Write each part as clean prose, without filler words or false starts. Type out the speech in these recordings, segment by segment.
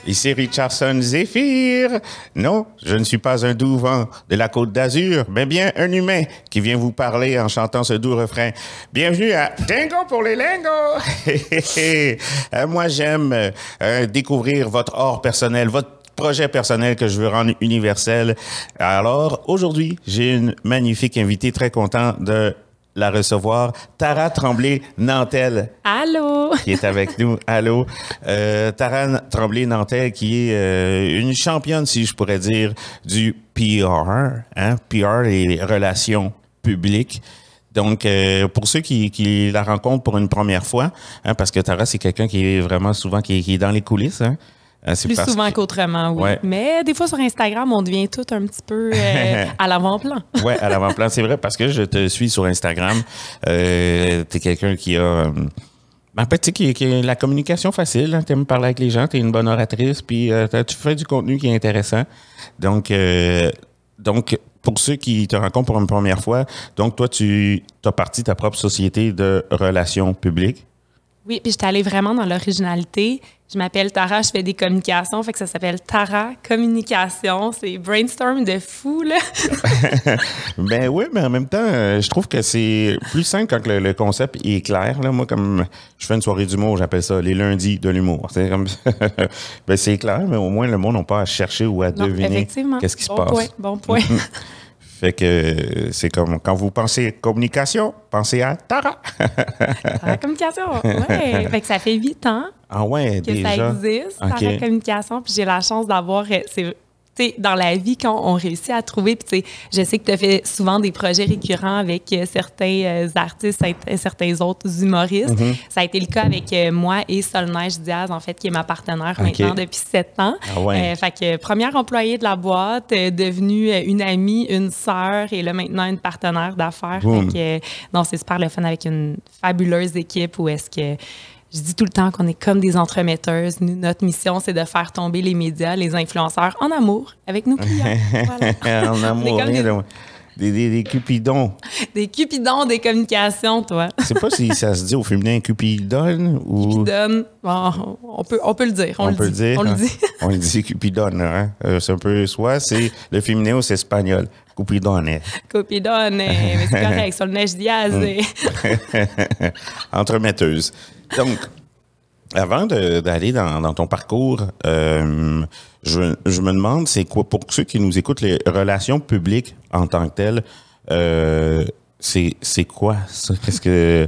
Ici Richardson Zéphyr. Non, je ne suis pas un doux vent de la Côte d'Azur, mais bien un humain qui vient vous parler en chantant ce doux refrain. Bienvenue à Dingo pour les lingos! Moi, j'aime découvrir votre or personnel, votre projet personnel que je veux rendre universel. Alors, aujourd'hui, j'ai une magnifique invitée, très content de la recevoir, Tara Tremblay-Nantel. Allô! Qui est avec nous. Allô. Tara Tremblay-Nantel, qui est une championne, si je pourrais dire, du PR, hein? PR, les relations publiques. Donc, pour ceux qui la rencontrent pour une première fois, hein, parce que Tara, c'est quelqu'un qui est vraiment souvent qui est dans les coulisses, hein? Plus souvent qu'autrement, oui. Ouais. Mais des fois, sur Instagram, on devient tout un petit peu à l'avant-plan. Oui, à l'avant-plan. C'est vrai, parce que je te suis sur Instagram. Tu es quelqu'un qui a... En fait, tu sais, qui a la communication facile. Hein, tu aimes parler avec les gens, tu es une bonne oratrice, puis tu fais du contenu qui est intéressant. Donc, pour ceux qui te rencontrent pour une première fois, donc toi, tu as parti ta propre société de relations publiques. Oui, puis j'étais allée vraiment dans l'originalité. Je m'appelle Tara, je fais des communications, fait que ça s'appelle Tara Communication. C'est brainstorm de fou, là. Ben oui, mais en même temps, je trouve que c'est plus simple quand le concept est clair. Là. Moi, comme je fais une soirée d'humour, j'appelle ça les lundis de l'humour. C'est comme ben, c'est clair, mais au moins le monde n'a pas à chercher ou à deviner qu'est-ce qui se passe. Bon point. Fait que c'est comme quand vous pensez communication, pensez à Tara. Tara Communication, oui. Fait que ça fait 8 ans que déjà. Ça existe, Tara Communication. Puis j'ai la chance d'avoir... dans la vie, quand on réussit à trouver, puis je sais que tu as fait souvent des projets récurrents avec certains artistes, certains autres humoristes. Mm-hmm. Ça a été le cas avec moi et Solneige Diaz, en fait, qui est ma partenaire maintenant depuis 7 ans. Fait que première employée de la boîte, devenue une amie, une sœur et là maintenant une partenaire d'affaires. Non, c'est super le fun avec une fabuleuse équipe où est-ce que... Je dis tout le temps qu'on est comme des entremetteuses. Nous, notre mission, c'est de faire tomber les médias, les influenceurs en amour avec nos clients. Voilà. En amour, des cupidons. Des cupidons des communications, toi. Je sais pas si ça se dit au féminin cupidonne ou... Cupidonne, bon, on peut le dire. On le dit. On le dit cupidonne, hein? C'est un peu... Soit c'est le féminin ou c'est espagnol. Cupidonne. Cupidonne, mais c'est correct. Solneige Diaz. Entremetteuse. Donc, avant d'aller dans ton parcours, je me demande, c'est quoi, pour ceux qui nous écoutent, les relations publiques en tant que telles, c'est quoi ça? Qu'est-ce que...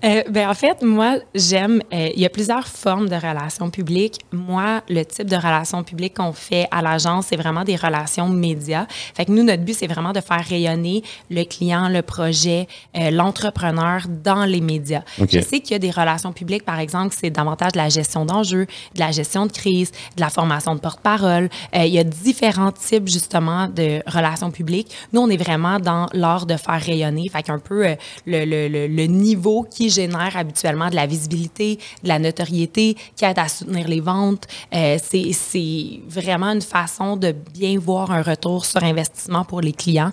en fait, moi, j'aime... il y a plusieurs formes de relations publiques. Moi, le type de relations publiques qu'on fait à l'agence, c'est vraiment des relations médias. Fait que nous, notre but, c'est vraiment de faire rayonner le client, le projet, l'entrepreneur dans les médias. Okay. Je sais qu'il y a des relations publiques, par exemple, c'est davantage de la gestion d'enjeux, de la gestion de crise, de la formation de porte-parole. Il y a différents types, justement, de relations publiques. Nous, on est vraiment dans l'art de faire rayonner. Fait qu'un peu le niveau qui génère habituellement de la visibilité, de la notoriété, qui aide à soutenir les ventes. C'est vraiment une façon de bien voir un retour sur investissement pour les clients.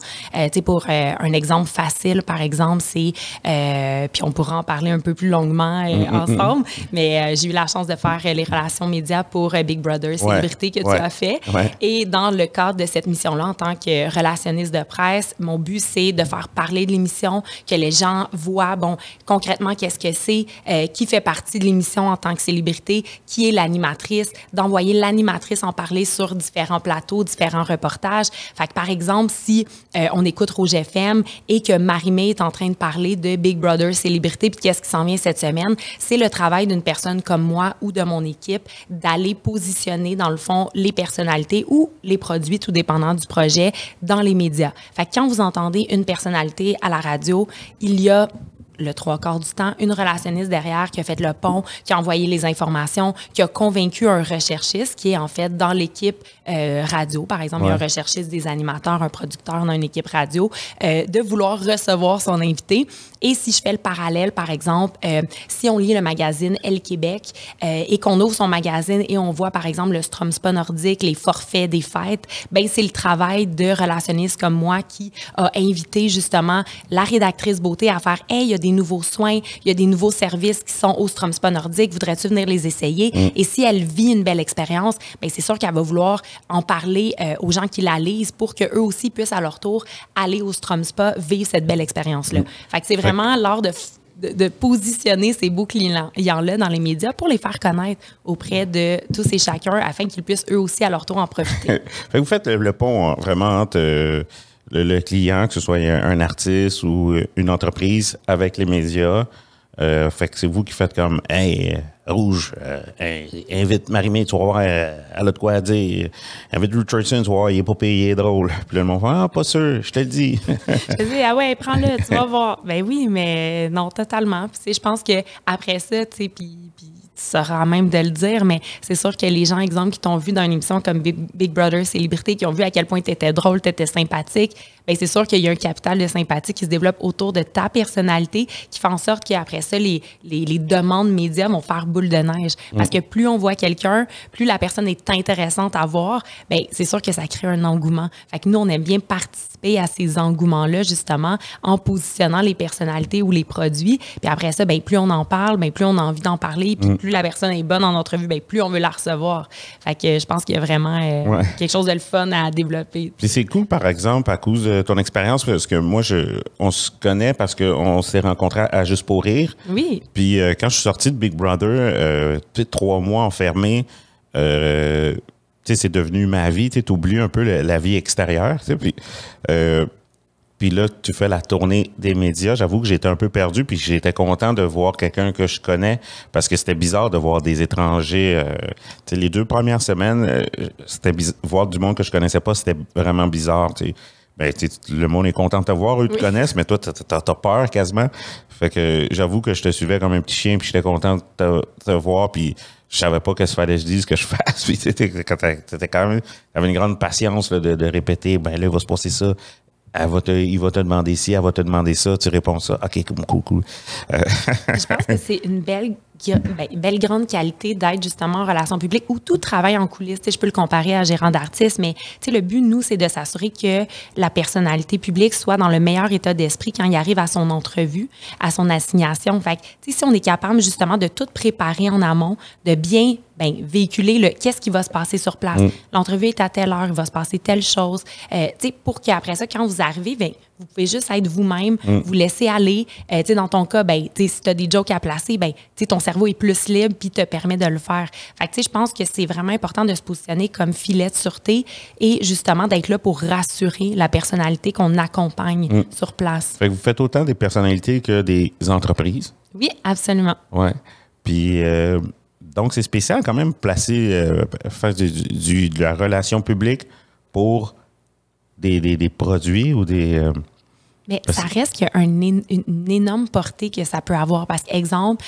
Pour un exemple facile, par exemple, c'est, puis on pourra en parler un peu plus longuement ensemble, mais j'ai eu la chance de faire les relations médias pour Big Brother, célébrité que tu as fait. Et dans le cadre de cette mission-là, en tant que relationniste de presse, mon but, c'est de faire parler de l'émission, que les gens voient, concrètement, qu'est-ce que c'est, qui fait partie de l'émission en tant que célébrité, qui est l'animatrice, d'envoyer l'animatrice en parler sur différents plateaux, différents reportages. Fait que, par exemple, si on écoute Rouge FM et que Marie-Mé est en train de parler de Big Brother célébrité, puis qu'est-ce qui s'en vient cette semaine, c'est le travail d'une personne comme moi ou de mon équipe d'aller positionner, dans le fond, les personnalités ou les produits, tout dépendant du projet, dans les médias. Fait que quand vous entendez une personnalité à la radio, il y a le 3/4 du temps, une relationniste derrière qui a fait le pont, qui a envoyé les informations, qui a convaincu un recherchiste qui est en fait dans l'équipe radio. Par exemple, il y a un recherchiste, des animateurs, un producteur dans une équipe radio, de vouloir recevoir son invité. Et si je fais le parallèle, par exemple, si on lit le magazine Elle Québec et qu'on ouvre son magazine et on voit, par exemple, le Strømspa nordique, les forfaits des fêtes, ben c'est le travail de relationnistes comme moi qui a invité justement la rédactrice beauté à faire « Hey, il y a des des nouveaux soins, il y a des nouveaux services qui sont au Stromspa nordique, voudrais-tu venir les essayer? Et si elle vit une belle expérience, bien, c'est sûr qu'elle va vouloir en parler aux gens qui la lisent pour qu'eux aussi puissent à leur tour aller au Stromspa, vivre cette belle expérience-là. Fait que c'est vraiment l'art de positionner ces beaux clients-là dans les médias pour les faire connaître auprès de tous et chacun afin qu'ils puissent eux aussi à leur tour en profiter. Fait que vous faites le pont vraiment entre le client, que ce soit un artiste ou une entreprise, avec les médias. Fait que c'est vous qui faites comme « Hey, Rouge, invite Marie-Mé, tu vas voir, elle a de quoi dire. Invite Richardson, tu vas voir, il est pas payé, il est drôle. » Puis là, le monde fait « Ah, pas sûr, je te le dis. » Je te dis « Ah ouais, prends-le, tu vas voir. » Ben oui, mais non, totalement. Puis je pense qu'après ça, tu sais, puis tu sauras même de le dire, mais c'est sûr que les gens, exemple, qui t'ont vu dans une émission comme Big Brother Célébrité, qui ont vu à quel point tu étais drôle, tu étais sympathique, bien, c'est sûr qu'il y a un capital de sympathie qui se développe autour de ta personnalité qui fait en sorte qu'après ça, les demandes médias vont faire boule de neige. Parce que plus on voit quelqu'un, plus la personne est intéressante à voir, bien, c'est sûr que ça crée un engouement. Fait que nous, on aime bien participer à ces engouements-là, justement, en positionnant les personnalités ou les produits. Puis après ça, bien, plus on en parle, bien, plus on a envie d'en parler, puis plus la personne est bonne en entrevue, bien, plus on veut la recevoir. Fait que je pense qu'il y a vraiment quelque chose de le fun à développer. Puis c'est cool, par exemple, à cause de ton expérience, parce que moi, on se connaît parce qu'on s'est rencontrés à Juste pour rire. Oui. Puis quand je suis sorti de Big Brother, 3 mois enfermé, c'est devenu ma vie. Tu oublies un peu la vie extérieure. Puis là, tu fais la tournée des médias. J'avoue que j'étais un peu perdu, puis j'étais content de voir quelqu'un que je connais, parce que c'était bizarre de voir des étrangers. Les 2 premières semaines, c'était voir du monde que je connaissais pas, c'était vraiment bizarre. Ben, le monde est content de te voir, eux te connaissent, mais toi, t'as peur quasiment. Fait que j'avoue que je te suivais comme un petit chien, puis j'étais content de te voir, puis je savais pas qu'est-ce qu'il fallait que je dise, que je fasse. Puis t'avais une grande patience là, de répéter, ben là, il va se passer ça. Il va te demander ci, elle va te demander ça, tu réponds ça. OK, cool. Je pense que c'est une belle grande qualité d'être justement en relation publique ou tout travail en coulisses. Je peux le comparer à gérant d'artiste, mais le but, nous, c'est de s'assurer que la personnalité publique soit dans le meilleur état d'esprit quand il arrive à son entrevue, à son assignation. Fait que, si on est capable justement de tout préparer en amont, de bien véhiculer qu'est-ce qui va se passer sur place. L'entrevue est à telle heure, il va se passer telle chose. Pour qu'après ça, quand vous arrivez, vous pouvez juste être vous-même, vous laisser aller. Dans ton cas, si tu as des jokes à placer, ton cerveau est plus libre puis te permet de le faire. Fait que je pense que c'est vraiment important de se positionner comme filet de sûreté et justement d'être là pour rassurer la personnalité qu'on accompagne sur place. Fait que vous faites autant des personnalités que des entreprises? Oui, absolument. Ouais. Puis donc c'est spécial quand même faire de la relation publique pour des produits ou des... Mais ça reste qu'il y a une énorme portée que ça peut avoir. Parce qu'exemple,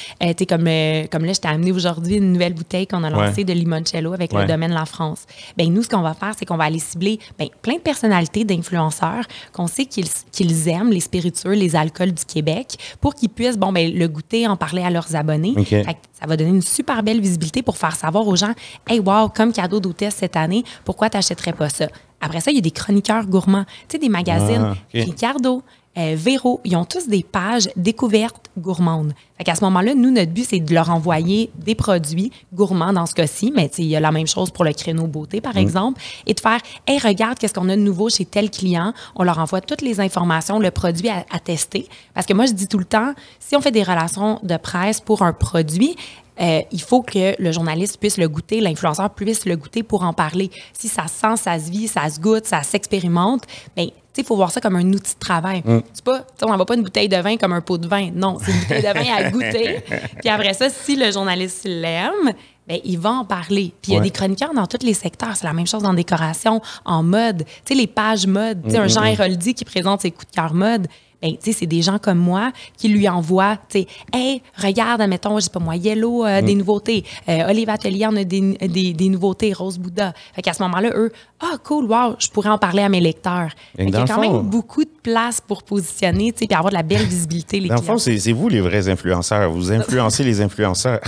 comme là, je t'ai amené aujourd'hui une nouvelle bouteille qu'on a lancée de limoncello avec le domaine La France. Bien, nous, ce qu'on va faire, c'est qu'on va aller cibler plein de personnalités d'influenceurs qu'on sait qu'ils aiment, les spiritueux, les alcools du Québec, pour qu'ils puissent le goûter, en parler à leurs abonnés. Okay. Fait que ça va donner une super belle visibilité pour faire savoir aux gens, « Hey, wow, comme cadeau d'hôtesse cette année, pourquoi tu n'achèterais pas ça? » Après ça, il y a des chroniqueurs gourmands. Tu sais, des magazines, Ricardo, Véro, ils ont tous des pages découvertes gourmandes. Fait qu'à ce moment-là, nous, notre but, c'est de leur envoyer des produits gourmands dans ce cas-ci, mais il y a la même chose pour le créneau beauté, par exemple, et de faire « Hey, regarde qu'est-ce qu'on a de nouveau chez tel client. » On leur envoie toutes les informations, le produit à tester. Parce que moi, je dis tout le temps, si on fait des relations de presse pour un produit, il faut que le journaliste puisse le goûter, l'influenceur puisse le goûter pour en parler. Si ça sent, ça se vit, ça se goûte, ça s'expérimente, bien, il faut voir ça comme un outil de travail. C'est pas, on n'envoie pas une bouteille de vin comme un pot de vin. Non, c'est une bouteille de vin à goûter. Puis après ça, si le journaliste l'aime, bien, il va en parler. Puis il y a des chroniqueurs dans tous les secteurs. C'est la même chose en décoration, en mode. Tu sais, les pages mode. Tu sais, un Jean Héroldi qui présente ses coups de cœur mode. Ben, tu sais, c'est des gens comme moi qui lui envoient, tu sais, « Hey, regarde, admettons, je sais pas moi, Yellow, des nouveautés. Olive Atelier, on a des nouveautés, Rose Bouddha. » Fait qu'à ce moment-là, eux, « Ah, cool, wow, je pourrais en parler à mes lecteurs. » Fait qu'il y a quand même beaucoup de place pour positionner, tu sais, puis avoir de la belle visibilité, les clients. Dans le fond, c'est vous les vrais influenceurs. Vous influencez les influenceurs.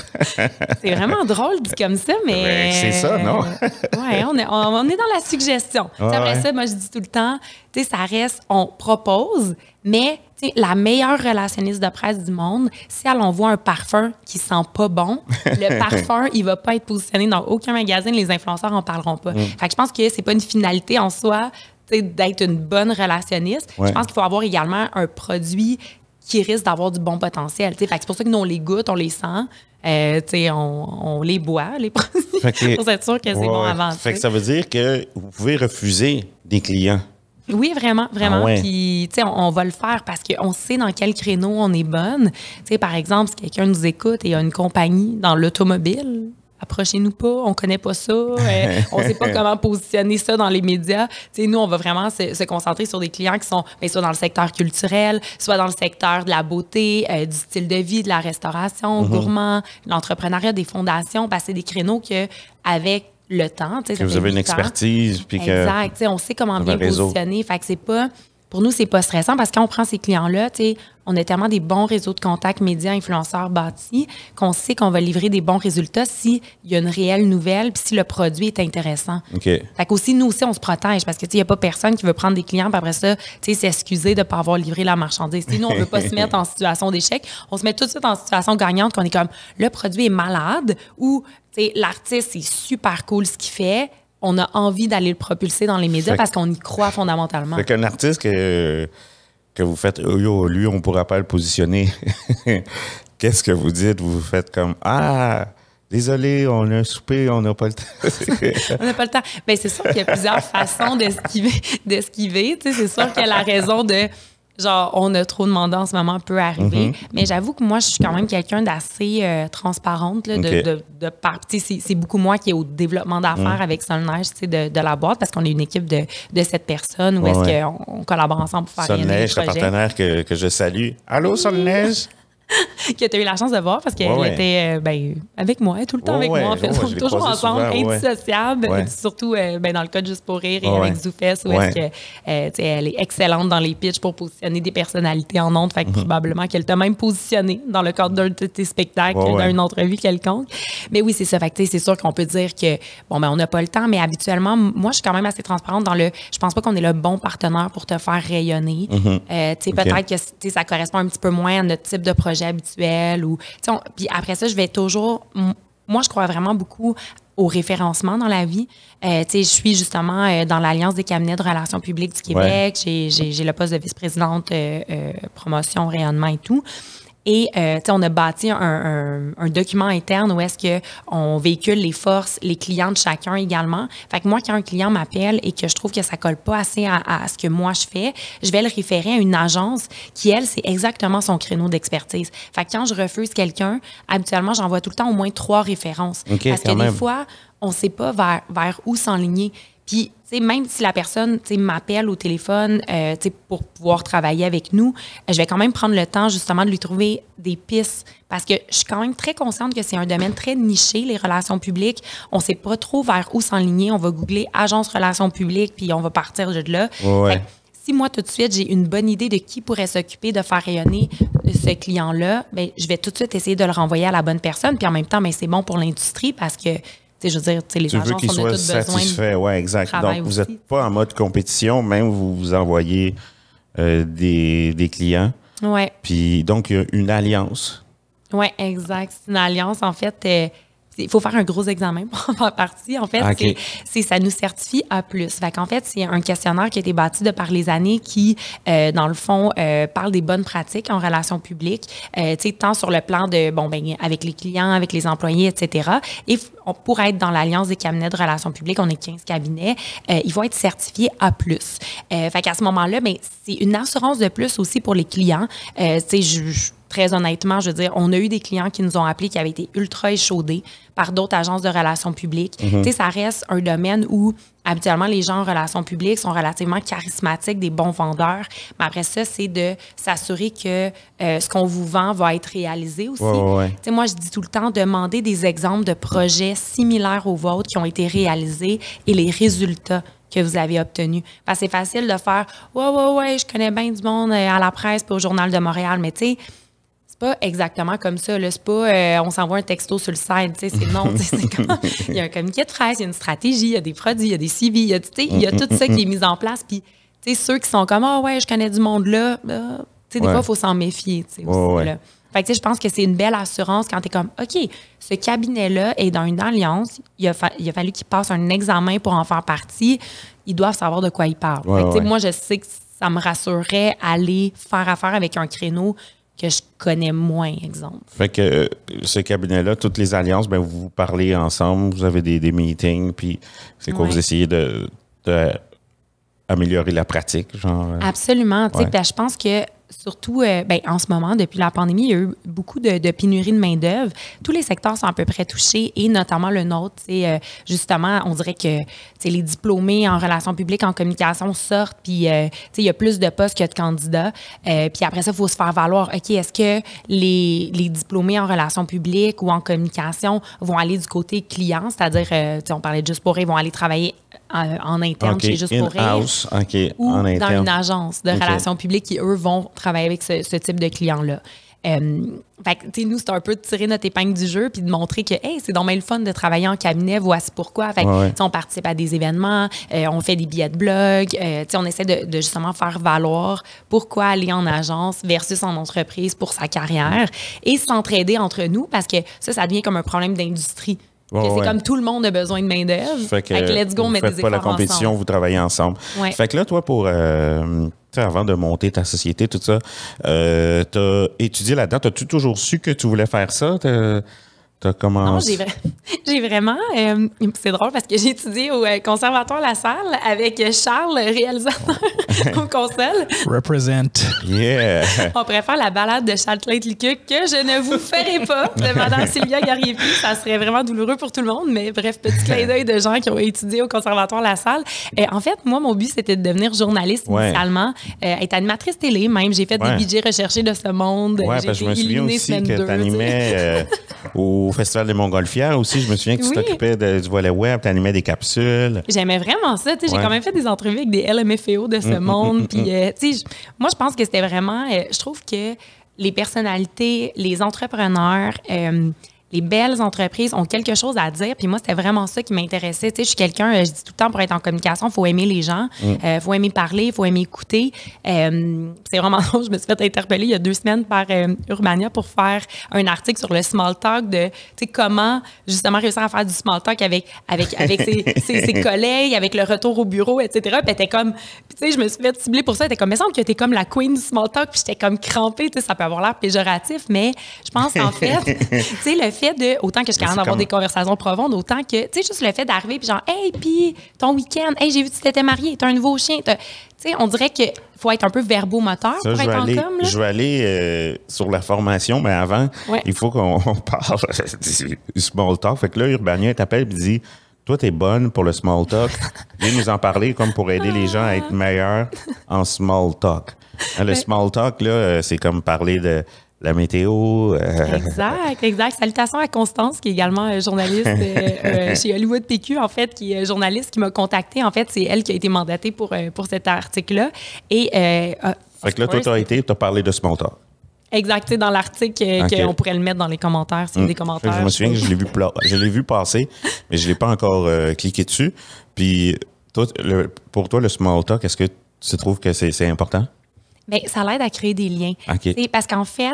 C'est vraiment drôle dit comme ça, mais... C'est ça, non? Oui, on est dans la suggestion. Après ça, moi, je dis tout le temps, tu sais, ça reste, on propose, Mais la meilleure relationniste de presse du monde, si elle envoie un parfum qui sent pas bon, le parfum, il va pas être positionné dans aucun magazine, les influenceurs en parleront pas. Fait que je pense que c'est pas une finalité en soi d'être une bonne relationniste. Je pense qu'il faut avoir également un produit qui risque d'avoir du bon potentiel. Fait que c'est pour ça que nous, on les goûte, on les sent, on les boit, les produits, pour être sûr que c'est bon avant. Fait que ça veut dire que vous pouvez refuser des clients. Oui, vraiment, vraiment. Ah ouais. Puis, on va le faire parce qu'on sait dans quel créneau on est bonne. Par exemple, si quelqu'un nous écoute et a une compagnie dans l'automobile, approchez-nous pas, on connaît pas ça, on sait pas comment positionner ça dans les médias. Nous, on va vraiment se concentrer sur des clients qui sont soit dans le secteur culturel, soit dans le secteur de la beauté, du style de vie, de la restauration, gourmand, l'entrepreneuriat, des fondations, parce que c'est des créneaux que avec le temps, que vous avez une expertise, puis que exact, on sait comment bien positionner. Fait que c'est pas, pour nous, c'est pas stressant parce que quand on prend ces clients-là, on a tellement des bons réseaux de contacts médias, influenceurs bâtis qu'on sait qu'on va livrer des bons résultats s'il y a une réelle nouvelle puis si le produit est intéressant. Fait qu'aussi, nous aussi, on se protège parce que il n'y a pas personne qui veut prendre des clients puis après ça, s'excuser de ne pas avoir livré la marchandise. Nous, on ne veut pas se mettre en situation d'échec. On se met tout de suite en situation gagnante qu'on est comme le produit est malade ou l'artiste, c'est super cool ce qu'il fait. On a envie d'aller le propulser dans les médias parce qu'on y croit fondamentalement. Fait qu'un artiste que vous faites, lui, on ne pourra pas le positionner. Qu'est-ce que vous dites? Vous faites comme, désolé, on a un souper, on n'a pas le temps. On n'a pas le temps. Bien, c'est sûr qu'il y a plusieurs façons d'esquiver. C'est sûr que la raison de... Genre, on a trop demandé en ce moment peut arriver. Mais j'avoue que moi, je suis quand même quelqu'un d'assez transparente. Là, c'est beaucoup moi qui est au développement d'affaires avec Solneige de la boîte parce qu'on est une équipe de 7 personnes où est-ce qu'on collabore ensemble pour faire Solneige, le partenaire que je salue. Allô, Solneige? Que tu as eu la chance de voir parce qu'elle était avec moi, tout le temps avec moi. En fait, on est toujours ensemble, indissociables, surtout dans le cas de Juste pour rire et avec Zoufès, où est-ce que elle est excellente dans les pitchs pour positionner des personnalités en ondes. Fait que probablement qu'elle t'a même positionné dans le cadre d'un de tes spectacles, d'une entrevue quelconque. Mais oui, c'est ça. Fait que c'est sûr qu'on peut dire que on n'a pas le temps, mais habituellement, moi, je suis quand même assez transparente dans je pense pas qu'on est le bon partenaire pour te faire rayonner. Peut-être que ça correspond un petit peu moins à notre type de projet habituel ou puis après ça je vais toujours moi je crois vraiment beaucoup au référencement dans la vie. Je suis justement dans l'Alliance des cabinets de relations publiques du Québec. J'ai le poste de vice-présidente promotion, rayonnement et tout. Et on a bâti un document interne où est-ce qu'on véhicule les forces, les clients de chacun également. Fait que moi, quand un client m'appelle et que je trouve que ça colle pas assez à ce que moi je fais, je vais le référer à une agence qui, elle, c'est exactement son créneau d'expertise. Fait que quand je refuse quelqu'un, habituellement, j'envoie tout le temps au moins 3 références. Parce que des fois, on sait pas vers où s'enligner. Puis, même si la personne m'appelle au téléphone pour pouvoir travailler avec nous, je vais quand même prendre le temps justement de lui trouver des pistes parce que je suis quand même très consciente que c'est un domaine très niché, les relations publiques. On ne sait pas trop vers où s'enligner. On va googler agence relations publiques puis on va partir de là. Si moi, tout de suite, j'ai une bonne idée de qui pourrait s'occuper de faire rayonner ce client-là, bien, je vais tout de suite essayer de le renvoyer à la bonne personne. Puis en même temps, bien, c'est bon pour l'industrie parce que je veux dire, les agences, qu'ils soient satisfaits, oui, exact. Donc, vous n'êtes pas en mode compétition, même vous envoyez des clients. Oui. Puis, donc, il y a une alliance. Oui, exact. C'est une alliance, en fait. Il faut faire un gros examen pour en faire partie. En fait, ça nous certifie A+. Fait qu'en fait, c'est un questionnaire qui a été bâti de par les années qui, dans le fond, parle des bonnes pratiques en relations publiques, tant sur le plan de, avec les clients, avec les employés, etc. Et pour être dans l'Alliance des cabinets de relations publiques, on est 15 cabinets, il faut être certifié A+. Fait qu'à ce moment-là, c'est une assurance de plus aussi pour les clients. Très honnêtement, je veux dire, on a eu des clients qui nous ont appelés qui avaient été ultra échaudés par d'autres agences de relations publiques. Ça reste un domaine où, habituellement, les gens en relations publiques sont relativement charismatiques, des bons vendeurs. Mais après ça, c'est de s'assurer que ce qu'on vous vend va être réalisé aussi. Moi, je dis tout le temps, demandez des exemples de projets similaires aux vôtres qui ont été réalisés et les résultats que vous avez obtenus. Parce que c'est facile de faire « Ouais, je connais bien du monde à la presse et au Journal de Montréal. » Mais tu sais, c'est pas exactement comme ça. Là. C'est pas on s'envoie un texto sur le site. C'est non. Il y a un communiqué de presse, il y a une stratégie, il y a des produits, il y a des CV, il y a tout ça qui est mis en place. Puis, Tu sais, ceux qui sont comme, ah ouais, je connais du monde là, tu sais, des fois, il faut s'en méfier, tu sais, aussi, là. Fait que, tu sais, je pense que c'est une belle assurance quand tu es comme, OK, ce cabinet-là est dans une alliance, il a fallu qu'il passe un examen pour en faire partie, ils doivent savoir de quoi ils parlent. Fait que, tu sais, moi, je sais que ça me rassurerait aller faire affaire avec un créneau que je connais moins, exemple. Fait que ce cabinet-là, toutes les alliances, ben vous parlez ensemble, vous avez des meetings, puis c'est quoi, vous essayez de améliorer la pratique, genre? Absolument. Tu sais, je pense que surtout, en ce moment, depuis la pandémie, il y a eu beaucoup de pénurie de main-d'œuvre. Tous les secteurs sont à peu près touchés et notamment le nôtre. Justement, on dirait que les diplômés en relations publiques, en communication sortent, puis il y a plus de postes que de candidats. Puis après ça, il faut se faire valoir. OK, est-ce que les diplômés en relations publiques ou en communication vont aller du côté client, c'est-à-dire, on parlait de Juste pour rire, vont aller travailler en interne chez Juste pour rire. Ou en dans interne. une agence de relations publiques qui, eux, vont travailler avec ce type de clients-là. Fait que, tu sais, nous, c'est un peu de tirer notre épingle du jeu puis de montrer que, hey, c'est donc bien le fun de travailler en cabinet, voici pourquoi. Fait que, on participe à des événements, on fait des billets de blog, tu sais, on essaie de justement faire valoir pourquoi aller en agence versus en entreprise pour sa carrière et s'entraider entre nous parce que ça devient comme un problème d'industrie. C'est comme tout le monde a besoin de main-d'œuvre. Fait que let's go, on met des efforts pas la compétition, ensemble. vous travaillez ensemble. Fait que là, toi, pour avant de monter ta société, tout ça, t'as étudié là-dedans. T'as-tu toujours su que tu voulais faire ça? T'as commencé? Non, j'ai vraiment... c'est drôle parce que j'ai étudié au Conservatoire La Salle avec Charles, réalisateur aux consoles. Represent. Yeah! On préfère la balade de Charles Licuc que je ne vous ferai pas de Mme Sylvia Garriépi. Ça serait vraiment douloureux pour tout le monde, mais bref, petit clin d'œil de gens qui ont étudié au Conservatoire La Salle. En fait, moi, mon but, c'était de devenir journaliste initialement, être animatrice télé même. J'ai fait des budgets recherchés de ce monde. Oui, parce que je me souviens aussi que tu animais au Festival des Montgolfières aussi. Je me souviens que tu t'occupais du volet web, tu animais des capsules. J'aimais vraiment ça. J'ai quand même fait des entrevues avec des LMFAO de ce monde. Puis, moi, je pense que c'était vraiment... je trouve que les personnalités, les entrepreneurs... les belles entreprises ont quelque chose à dire. Puis moi, c'était vraiment ça qui m'intéressait. Tu sais, je suis quelqu'un, je dis tout le temps, pour être en communication, il faut aimer les gens, il faut aimer parler, il faut aimer écouter. C'est vraiment drôle. Je me suis fait interpeller il y a 2 semaines par Urbania pour faire un article sur le small talk de, tu sais, comment justement réussir à faire du small talk avec ses collègues, avec le retour au bureau, etc. Puis t'es comme, tu sais, je me suis fait cibler pour ça. T'es comme, il me semble que t'es comme la queen du small talk. Puis j'étais comme crampée. Tu sais, ça peut avoir l'air péjoratif, mais je pense qu'en fait, tu sais, le fait de, autant que je suis capable d'avoir des conversations profondes, autant que, tu sais, juste le fait d'arriver puis genre, hey, puis ton week-end, hey, j'ai vu que tu t'étais marié, t'as un nouveau chien, tu sais, on dirait qu'il faut être un peu verbomoteur pour être en com. Là. Je vais aller sur la formation, mais avant, il faut qu'on parle du small talk. Fait que là, Urbania t'appelle et dit, toi, t'es bonne pour le small talk. Viens nous en parler comme pour aider les gens à être meilleurs en small talk. Le small talk, là, c'est comme parler de la météo. Exact. Salutations à Constance, qui est également journaliste chez Hollywood PQ, en fait, qui est journaliste qui m'a contactée. En fait, c'est elle qui a été mandatée pour cet article-là. Et, fait que là, toi, t'as parlé de small talk. Exact, dans l'article, qu'on pourrait le mettre dans les commentaires, s'il y a des commentaires. Je me souviens que je l'ai vu passer, mais je ne l'ai pas encore cliqué dessus. Puis, toi, pour toi, le small talk, est-ce que tu trouves que c'est important? Bien, ça l'aide à créer des liens. Parce qu'en fait,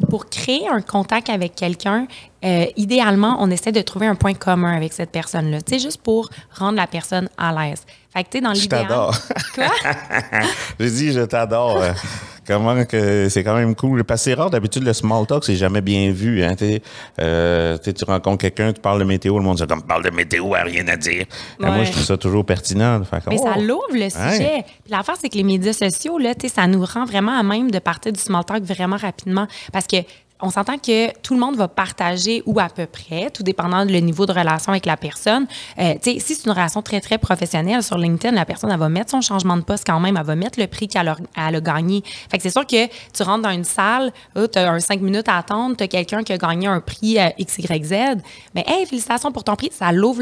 pour créer un contact avec quelqu'un, idéalement, on essaie de trouver un point commun avec cette personne-là. Tu sais, juste pour rendre la personne à l'aise. Fait que, tu sais, dans l'idéal... Je t'adore. Quoi? J'ai dit, je t'adore. Comment que c'est quand même cool. Parce que c'est rare, d'habitude, le small talk, c'est jamais bien vu. Hein? Tu rencontres quelqu'un, tu parles de météo, le monde dit comme parle de météo, a rien à dire. Moi, je trouve ça toujours pertinent. Mais ça l'ouvre le sujet. Puis l'affaire, c'est que les médias sociaux, là, ça nous rend vraiment à même de partir du small talk vraiment rapidement. Parce que on s'entend que tout le monde va partager ou à peu près, tout dépendant du niveau de relation avec la personne. Si c'est une relation très, très professionnelle sur LinkedIn, la personne, elle va mettre son changement de poste quand même, elle va mettre le prix qu'elle a gagné. Fait que c'est sûr que tu rentres dans une salle, tu as 5 minutes à attendre, tu as quelqu'un qui a gagné un prix XYZ. Mais hey, félicitations pour ton prix, ça l'ouvre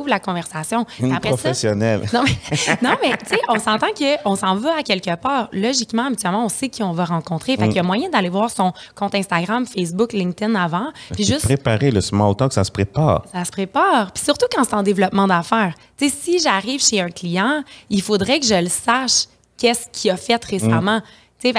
la conversation. Après professionnelle. Ça, non, mais tu sais, on s'entend qu'on s'en va à quelque part. Logiquement, habituellement, on sait qui on va rencontrer. Fait qu'il y a moyen d'aller voir son compte Instagram, Facebook, LinkedIn avant. Puis juste préparer le small talk, ça se prépare. Ça se prépare. Puis surtout quand c'est en développement d'affaires. Tu sais, si j'arrive chez un client, il faudrait que je le sache qu'est-ce qu'il a fait récemment. Tu sais,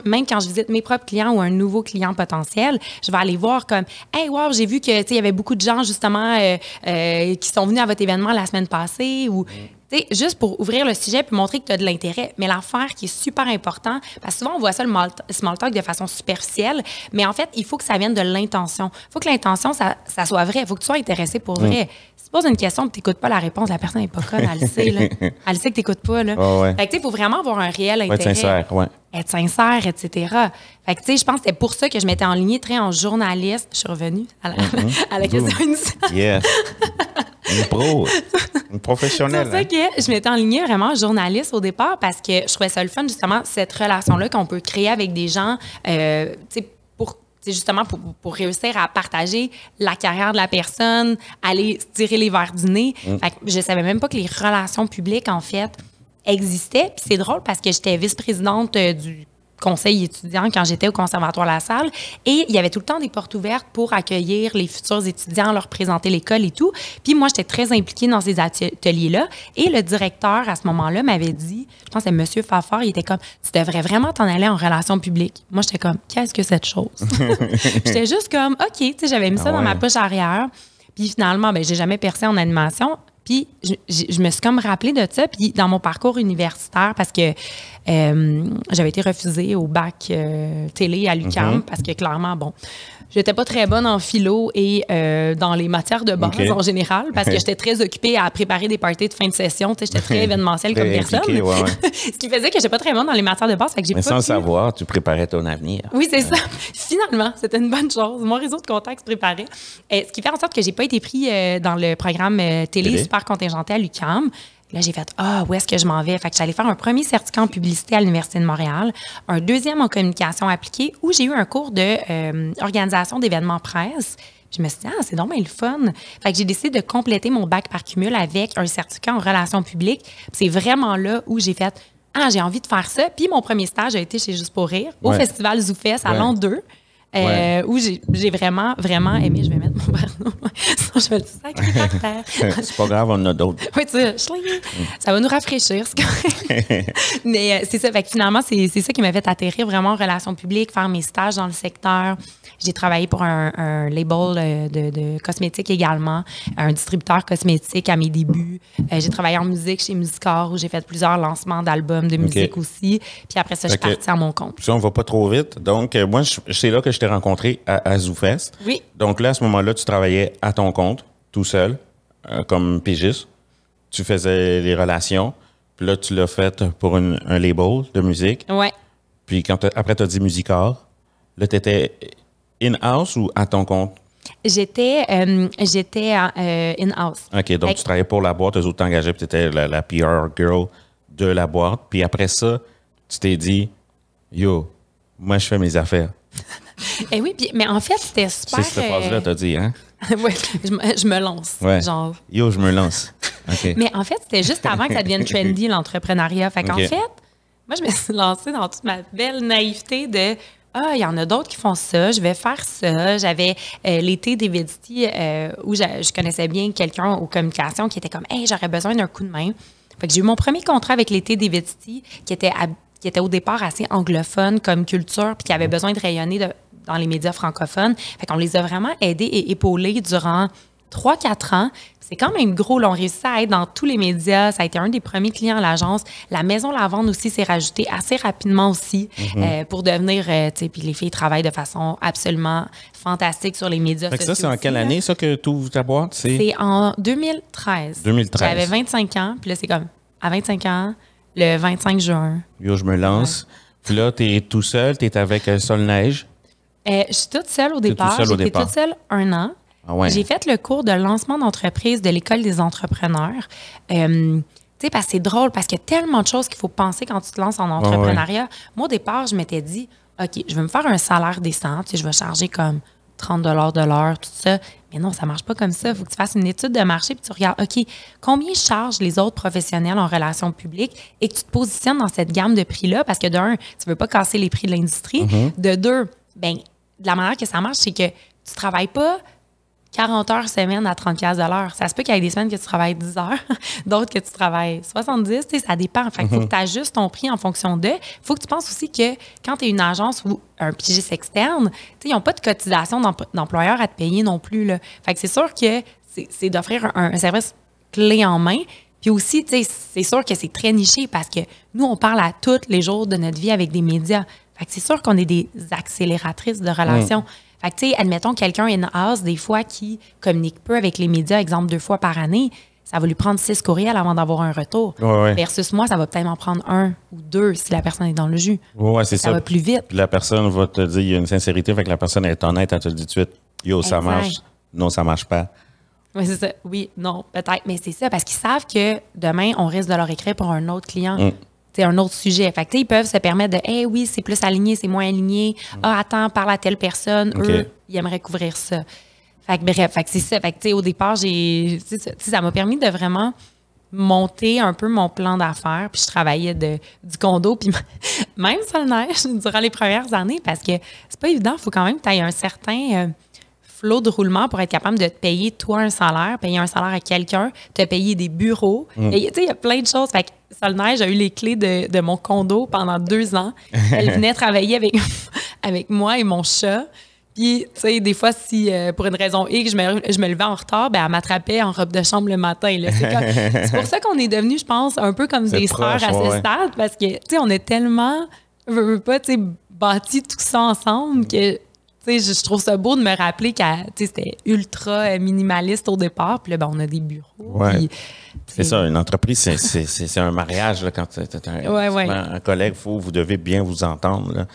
même quand je visite mes propres clients ou un nouveau client potentiel, je vais aller voir comme « Hey, wow, j'ai vu que, tu sais, il y avait beaucoup de gens, justement, qui sont venus à votre événement la semaine passée. » ou tu sais, juste pour ouvrir le sujet puis montrer que tu as de l'intérêt. Mais l'affaire qui est super important, parce que souvent, on voit ça, le small talk, de façon superficielle, mais en fait, il faut que ça vienne de l'intention. Il faut que l'intention, ça soit vrai. Il faut que tu sois intéressé pour vrai. Si tu poses une question et tu n'écoutes pas la réponse, la personne n'est pas conne, elle le sait. Là. Elle sait que tu n'écoutes pas. Là. Fait que, tu sais, il faut vraiment avoir un réel intérêt. Être sincère, Être sincère, etc. Fait que, tu sais, je pense que c'était pour ça que je m'étais enlignée très en journaliste. Je suis revenue à la question initiale. Yes. Une professionnelle. C'est pour ça que je m'étais enlignée vraiment journaliste au départ parce que je trouvais ça le fun, justement, cette relation-là qu'on peut créer avec des gens, tu sais, justement pour réussir à partager la carrière de la personne, aller se tirer les verres du nez. Fait que je savais même pas que les relations publiques, en fait, existaient. Puis c'est drôle parce que j'étais vice-présidente du conseil étudiant quand j'étais au Conservatoire La Salle et il y avait tout le temps des portes ouvertes pour accueillir les futurs étudiants, leur présenter l'école et tout. Puis moi, j'étais très impliquée dans ces ateliers-là et le directeur, à ce moment-là, m'avait dit, je pense que c'est M. Fafard, il était comme, tu devrais vraiment t'en aller en relations publiques. Moi, j'étais comme, qu'est-ce que cette chose? J'étais juste comme, OK, tu sais, j'avais mis ça dans ma poche arrière. Puis finalement, ben, j'ai jamais percé en animation. Puis je me suis comme rappelée de ça. Puis dans mon parcours universitaire, parce que j'avais été refusée au bac télé à l'UQAM, parce que clairement, bon, j'étais pas très bonne en philo et dans les matières de base en général, parce que j'étais très occupée à préparer des parties de fin de session. J'étais très événementielle comme personne. Ce qui faisait que j'étais pas très bonne dans les matières de base. Fait que Mais sans le savoir, tu préparais ton avenir. Oui, c'est ça. Finalement, c'était une bonne chose. Mon réseau de contacts se préparait. Ce qui fait en sorte que j'ai pas été pris dans le programme télé super contingenté à l'UQAM. Là, j'ai fait « Ah, où est-ce que je m'en vais? » Fait que j'allais faire un premier certificat en publicité à l'Université de Montréal, un deuxième en communication appliquée où j'ai eu un cours de organisation d'événements presse. Puis je me suis dit « Ah, c'est donc bien le fun! » Fait que j'ai décidé de compléter mon bac par cumul avec un certificat en relations publiques. Puis c'est vraiment là où j'ai fait « Ah, j'ai envie de faire ça! » Puis mon premier stage a été chez Juste pour rire, au Festival Zoufest à Londres 2. Où j'ai vraiment, vraiment aimé. Je vais mettre mon verre. Sinon, je vais le sacrer par terre. C'est pas grave, on en a d'autres. Oui, tu sais, ça va nous rafraîchir, c'est correct. Mais c'est ça. Fait que finalement, c'est ça qui m'a fait atterrir vraiment en relations publiques, faire mes stages dans le secteur. J'ai travaillé pour un label de cosmétiques également, un distributeur cosmétique à mes débuts. J'ai travaillé en musique chez Musicor où j'ai fait plusieurs lancements d'albums de musique aussi. Puis après ça, je suis partie à mon compte. Puis ça, on va pas trop vite. Donc, moi, c'est là que je t'ai rencontré à Zoufest. Oui. Donc là, à ce moment-là, tu travaillais à ton compte, tout seul, comme pigiste. Tu faisais les relations. Puis là, tu l'as fait pour un label de musique. Ouais. Puis après, tu as dit Musicor. Là, tu étais in-house ou à ton compte? J'étais in-house. OK, donc tu travaillais pour la boîte, eux autres t'engageaient, puis tu étais la PR girl de la boîte. Puis après ça, tu t'es dit, yo, moi, je fais mes affaires. Eh oui, mais en fait, c'était super... C'est cette phrase-là, t'as dit, hein? Oui, je me lance. Ouais. Genre. Yo, je me lance. OK. Mais en fait, c'était juste avant que ça devienne trendy, l'entrepreneuriat. Fait qu'en fait, moi, je me suis lancée dans toute ma belle naïveté de... Ah, il y en a d'autres qui font ça, je vais faire ça. J'avais l'été des Vediti où je connaissais bien quelqu'un aux communications qui était comme « Hey, j'aurais besoin d'un coup de main. » Fait que j'ai eu mon premier contrat avec l'été des Vediti qui était au départ assez anglophone comme culture puis qui avait besoin de rayonner dans les médias francophones. Fait qu'on les a vraiment aidés et épaulés durant 3-4 ans. C'est quand même gros. Là, on réussit à être dans tous les médias. Ça a été un des premiers clients à l'agence. La Maison Lavande aussi s'est rajoutée assez rapidement aussi pour devenir... tu sais, puis les filles travaillent de façon absolument fantastique sur les médias sociaux. Ça, c'est en quelle année, ça, que tu ouvres ta boîte? C'est en 2013. 2013. J'avais 25 ans. Puis là, c'est comme, à 25 ans, le 25 juin. Yo, je me lance. Puis là, t'es tout seul, t'es avec Sol Neige. Je suis toute seule au départ. J'étais toute seule 1 an. Ah ouais. J'ai fait le cours de lancement d'entreprise de l'École des entrepreneurs. Tu sais, parce que c'est drôle, parce qu'il y a tellement de choses qu'il faut penser quand tu te lances en entrepreneuriat. Moi, au départ, je m'étais dit, OK, je vais me faire un salaire décent. Tu sais, je vais charger comme 30 de l'heure, tout ça. Mais non, ça marche pas comme ça. Il faut que tu fasses une étude de marché puis tu regardes, OK, combien chargent les autres professionnels en relations publiques et que tu te positionnes dans cette gamme de prix-là parce que d'un, tu veux pas casser les prix de l'industrie. De deux, ben, de la manière que ça marche, c'est que tu travailles pas 40 heures semaine à 30$ de l'heure. Ça se peut qu'il y ait des semaines que tu travailles 10 heures, d'autres que tu travailles 70, tu sais, ça dépend. Fait qu'il faut que tu ajustes ton prix en fonction d'eux. Il faut que tu penses aussi que quand tu es une agence ou un pigiste externe, tu sais, ils n'ont pas de cotisation d'employeur à te payer non plus, là. Fait que c'est sûr que c'est d'offrir un service clé en main. Puis aussi, tu sais, c'est sûr que c'est très niché parce que nous, on parle à tous les jours de notre vie avec des médias. Fait que c'est sûr qu'on est des accélératrices de relations. Fait que, tu sais, admettons quelqu'un in-house, des fois, qui communique peu avec les médias, exemple 2 fois par année, ça va lui prendre 6 courriels avant d'avoir un retour. Ouais. Versus moi, ça va peut-être m'en prendre 1 ou 2 si la personne est dans le jus. Ouais, c'est ça. Ça va plus vite. Puis la personne va te dire, il y a une sincérité, fait que la personne est honnête, elle te le dit tout de suite. Yo, ça Exact. marche. Non, ça marche pas. Oui, c'est ça. Oui, non, peut-être. Mais c'est ça, parce qu'ils savent que demain, on risque de leur écrire pour un autre client. C'est un autre sujet. Fait que, ils peuvent se permettre de, hey, oui, c'est plus aligné, c'est moins aligné. Ah, attends, parle à telle personne. OK. Eux, ils aimeraient couvrir ça. Fait que, bref, fait que c'est ça. Fait que, au départ, ça m'a permis de vraiment monter un peu mon plan d'affaires. Puis je travaillais du condo. Puis même sur le neige, durant les premières années, parce que c'est pas évident. Il faut quand même que tu aies un certain flot de roulement pour être capable de te payer, toi, un salaire, payer un salaire à quelqu'un, te payer des bureaux. Tu sais, il y a plein de choses. Fait que Solneige a eu les clés de mon condo pendant 2 ans. Elle venait travailler avec moi et mon chat. Puis, tu sais, des fois, si pour une raison X, je me levais en retard, ben elle m'attrapait en robe de chambre le matin. Là. C'est pour ça qu'on est devenus, je pense, un peu comme des sœurs à ce stade, parce que, tu sais, on est tellement, tu sais, bâti tout ça ensemble que, tu sais, je trouve ça beau de me rappeler que c'était ultra minimaliste au départ. Puis là, ben, on a des bureaux. Ouais. Puis, c'est ça, une entreprise, c'est un mariage. Là, quand tu as un collègue, vous devez bien vous entendre. Là.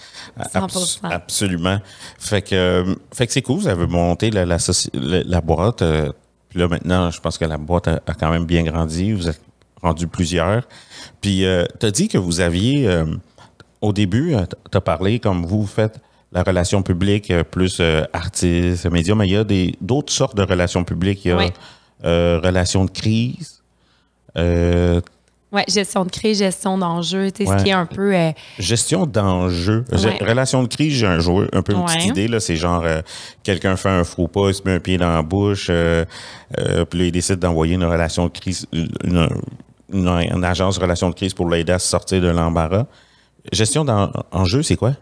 100%. Absolument. Fait que c'est cool, vous avez monté la boîte. Puis là, maintenant, je pense que la boîte a quand même bien grandi. Vous êtes rendu plusieurs. Puis, tu as dit que vous aviez, au début, tu as parlé comme vous faites la relation publique plus artiste, média, mais il y a d'autres sortes de relations publiques. Il y a relations de crise. Oui, gestion de crise, gestion d'enjeux, tu sais, ce qui est un peu... gestion d'enjeux. Relation de crise, j'ai un peu une petite idée, là, c'est genre quelqu'un fait un faux pas, il se met un pied dans la bouche, puis là, il décide d'envoyer une relation de crise, une agence de relation de crise pour l'aider à se sortir de l'embarras. Gestion d'enjeux, c'est quoi?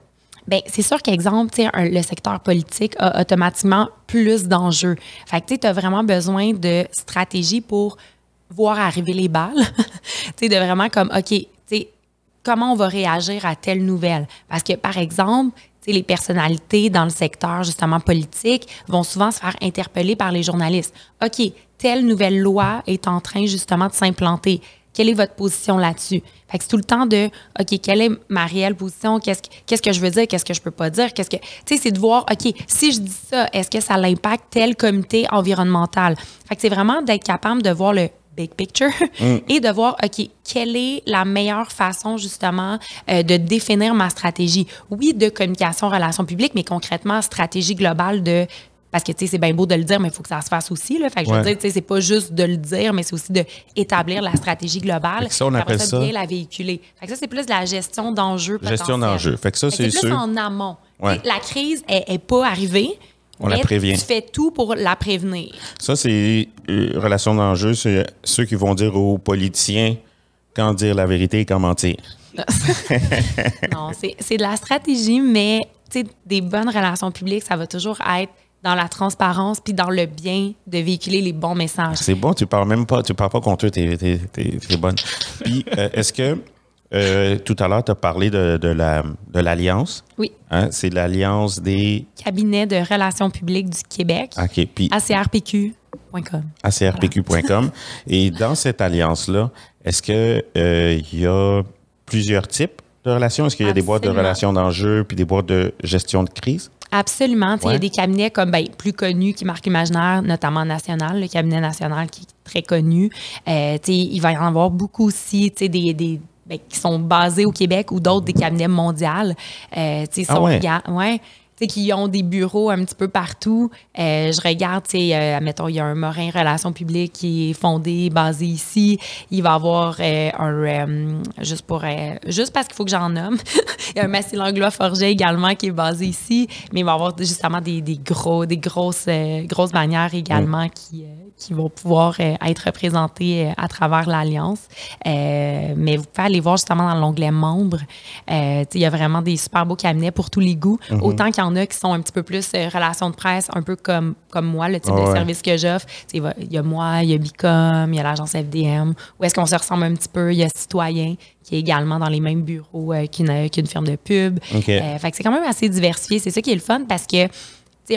Bien, c'est sûr qu'exemple, le secteur politique a automatiquement plus d'enjeux. Fait que tu as vraiment besoin de stratégie pour voir arriver les balles. Tu sais, de vraiment comme, OK, tu sais, comment on va réagir à telle nouvelle? Parce que, par exemple, tu sais, les personnalités dans le secteur, justement, politique, vont souvent se faire interpeller par les journalistes. OK, telle nouvelle loi est en train, justement, de s'implanter. Quelle est votre position là-dessus? Fait que c'est tout le temps de, OK, quelle est ma réelle position? Qu'est-ce que je veux dire? Qu'est-ce que je peux pas dire? Tu sais, c'est de voir, OK, si je dis ça, est-ce que ça l'impacte tel comité environnemental? Fait que c'est vraiment d'être capable de voir le big picture et de voir, OK, quelle est la meilleure façon, justement, de définir ma stratégie? Oui, de communication, relations publiques, mais concrètement, stratégie globale de... Parce que, tu sais, c'est bien beau de le dire, mais il faut que ça se fasse aussi. Là. Fait que je veux dire, tu sais, c'est pas juste de le dire, mais c'est aussi d'établir la stratégie globale. Ça, on appelle ça bien la véhiculer. Fait que ça, c'est plus de la gestion d'enjeux potentiels. Gestion d'enjeux. Fait que ça, c'est plus en amont. Ouais. La crise est pas arrivée. On la prévient. Tu fais tout pour la prévenir. Ça, c'est relation d'enjeux. C'est ceux qui vont dire aux politiciens quand dire la vérité et quand mentir. Non, c'est de la stratégie, mais, tu sais, des bonnes relations publiques, ça va toujours être dans la transparence puis dans le bien de véhiculer les bons messages. C'est bon, tu parles pas contre eux, t'es bonne. Puis, est-ce que, tout à l'heure, tu as parlé de l'Alliance? Oui. Hein? C'est l'Alliance des... Cabinets de relations publiques du Québec. OK. Puis... ACRPQ.com. ACRPQ.com. Voilà. Et dans cette alliance-là, est-ce que il y a plusieurs types de relations? Est-ce qu'il y a des boîtes de relations d'enjeux puis des boîtes de gestion de crise? Absolument. Il y a des cabinets comme plus connus qui marquent l'imaginaire, notamment national, le cabinet national qui est très connu. Il va y en avoir beaucoup aussi qui sont basés au Québec ou d'autres des cabinets mondiaux. qui ont des bureaux un petit peu partout. Je regarde, admettons, il y a un Morin Relations publiques qui est fondé, basé ici. Il va y avoir juste parce qu'il faut que j'en nomme, il y a un Massy Langlois Forget également qui est basé ici, mais il va y avoir justement des grosses bannières également qui vont pouvoir être représentées à travers l'Alliance. Mais vous pouvez aller voir justement dans l'onglet membres. Il y a vraiment des super beaux cabinets pour tous les goûts. Autant qu'il y en a qui sont un petit peu plus relations de presse, un peu comme moi, le type de service que j'offre. Il y a moi, il y a Bicom, il y a l'agence FDM, où est-ce qu'on se ressemble un petit peu. Il y a Citoyen, qui est également dans les mêmes bureaux qu'une firme de pub. Fait que c'est quand même assez diversifié. C'est ça qui est le fun parce que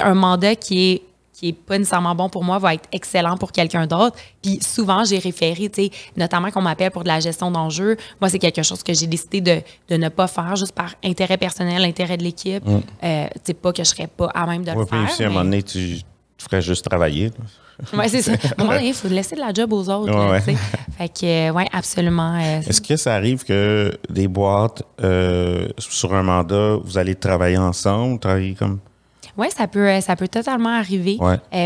un mandat qui est pas nécessairement bon pour moi va être excellent pour quelqu'un d'autre. Puis souvent, j'ai référé, notamment qu'on m'appelle pour de la gestion d'enjeux. Moi, c'est quelque chose que j'ai décidé de ne pas faire juste par intérêt personnel, intérêt de l'équipe. Pas que je serais pas à même de le faire. Puis aussi, à un moment donné, tu ferais juste travailler. Oui, c'est ça. À un moment donné, il faut laisser de la job aux autres. Là, fait que, oui, absolument. Est-ce que ça arrive que des boîtes, sur un mandat, vous allez travailler ensemble, travailler comme... Oui, ça peut totalement arriver.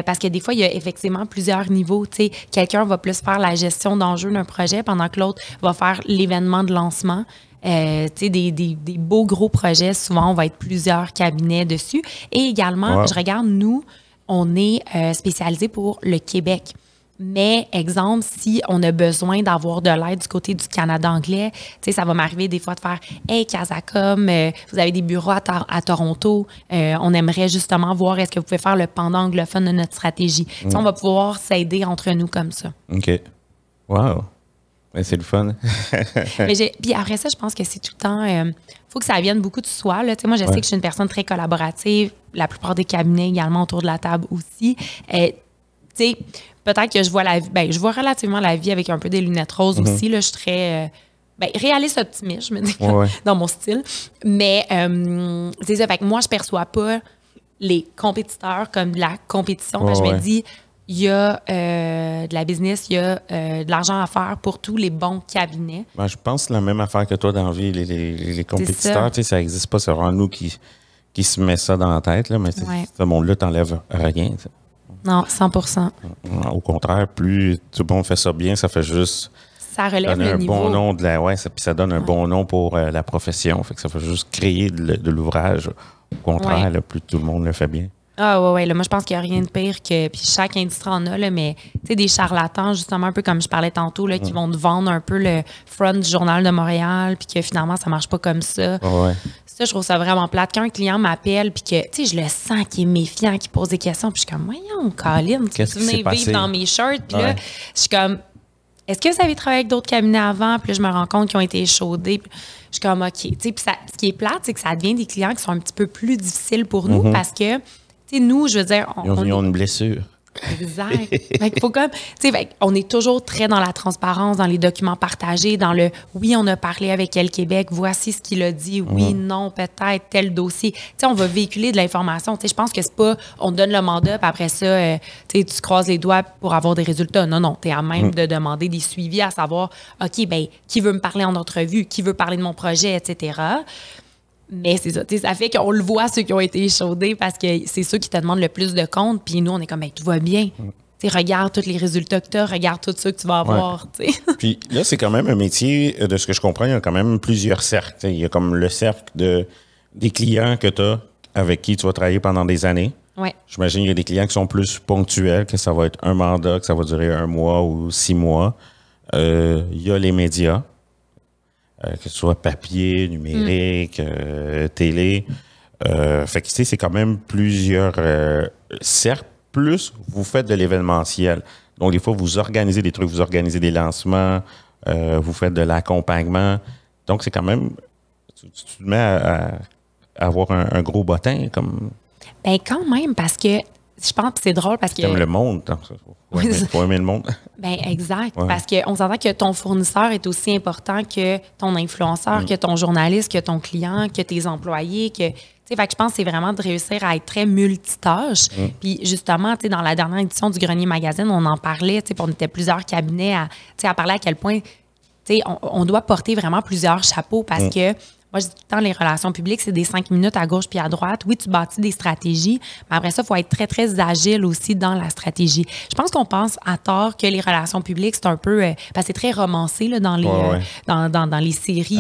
Parce que des fois, il y a effectivement plusieurs niveaux. Quelqu'un va plus faire la gestion d'enjeux d'un projet pendant que l'autre va faire l'événement de lancement. Des beaux gros projets, souvent, on va être plusieurs cabinets dessus. Et également, je regarde, nous, on est spécialisé pour le Québec. Mais, exemple, si on a besoin d'avoir de l'aide du côté du Canada anglais, ça va m'arriver des fois de faire « Hey, Casacom, vous avez des bureaux à Toronto, on aimerait justement voir est-ce que vous pouvez faire le pendant anglophone de notre stratégie. » On va pouvoir s'aider entre nous comme ça. OK. Wow! Mais c'est le fun. Puis après ça, je pense que c'est tout le temps... faut que ça vienne beaucoup de soi. Là. Moi, je sais que je suis une personne très collaborative. La plupart des cabinets également autour de la table aussi. Peut-être que je vois la vie, je vois relativement la vie avec un peu des lunettes roses aussi. Là, je suis très réaliste optimiste, je me dis, dans mon style. Mais c'est ça. Fait que moi, je perçois pas les compétiteurs comme de la compétition. Je me dis, il y a de la business, il y a de l'argent à faire pour tous les bons cabinets. Je pense la même affaire que toi dans la vie. Les compétiteurs, ça n'existe pas. C'est vraiment nous qui se met ça dans la tête. Là, mais ce monde-là t'enlève rien. T'sais. Non, 100%. Au contraire, plus tout le monde fait ça bien, ça fait juste... Ça relève le niveau. Bon nom puis ça donne un bon nom pour la profession. Fait que ça fait juste créer de l'ouvrage. Au contraire, là, plus tout le monde le fait bien. Ah ouais. Là, moi, je pense qu'il n'y a rien de pire que... Puis chaque industrie en a, là, mais des charlatans, justement, un peu comme je parlais tantôt, là, qui vont te vendre un peu le front du Journal de Montréal, puis que finalement, ça ne marche pas comme ça. Ça, je trouve ça vraiment plate. Quand un client m'appelle, puis que, je le sens qu'il est méfiant, qu'il pose des questions, puis je suis comme, voyons, Colin, tu venais vivre dans mes shirts, puis là, je suis comme, est-ce que vous avez travaillé avec d'autres cabinets avant? Puis là, je me rends compte qu'ils ont été échaudés. Puis je suis comme, OK. Puis ce qui est plate, c'est que ça devient des clients qui sont un petit peu plus difficiles pour nous parce que, nous, je veux dire... Ils ont une blessure. Exact. Fait faut comme, on est toujours très dans la transparence, dans les documents partagés, dans le oui, on a parlé avec Elle Québec, voici ce qu'il a dit, oui, non, peut-être, tel dossier. On va véhiculer de l'information. Je pense que c'est pas on te donne le mandat, puis après ça, tu croises les doigts pour avoir des résultats. Non, tu es à même de demander des suivis à savoir, OK, qui veut me parler en entrevue, qui veut parler de mon projet, etc. Mais c'est ça. Ça fait qu'on le voit, ceux qui ont été échaudés, parce que c'est ceux qui te demandent le plus de comptes. Puis nous, on est comme, tout va bien. Regarde tous les résultats que tu as, regarde tout ça que tu vas avoir. Puis là, c'est quand même un métier, de ce que je comprends, il y a quand même plusieurs cercles. Il y a comme le cercle des clients que tu as, avec qui tu vas travailler pendant des années. J'imagine qu'il y a des clients qui sont plus ponctuels, que ça va être un mandat, que ça va durer 1 mois ou 6 mois. Il y a les médias. Que ce soit papier, numérique, télé. Fait que, c'est quand même plusieurs cercles. Plus, vous faites de l'événementiel. Donc, des fois, vous organisez des trucs, vous organisez des lancements, vous faites de l'accompagnement. Donc, c'est quand même... Tu te mets à avoir un gros bottin, comme... Quand même, parce que je pense que c'est drôle parce que... T'aimes le monde, faut aimer le monde. Exact. Parce qu'on s'entend que ton fournisseur est aussi important que ton influenceur, que ton journaliste, que ton client, que tes employés, que... Fait que je pense que c'est vraiment de réussir à être très multitâche. Puis justement, dans la dernière édition du Grenier Magazine, on en parlait, puis on était plusieurs cabinets à parler à quel point on doit porter vraiment plusieurs chapeaux parce que moi, je dis tout le temps, les relations publiques, c'est des 5 minutes à gauche puis à droite. Oui, tu bâtis des stratégies, mais après ça, il faut être très, très agile aussi dans la stratégie. Je pense qu'on pense à tort que les relations publiques, c'est un peu... parce que c'est très romancé là, dans, les, dans les séries.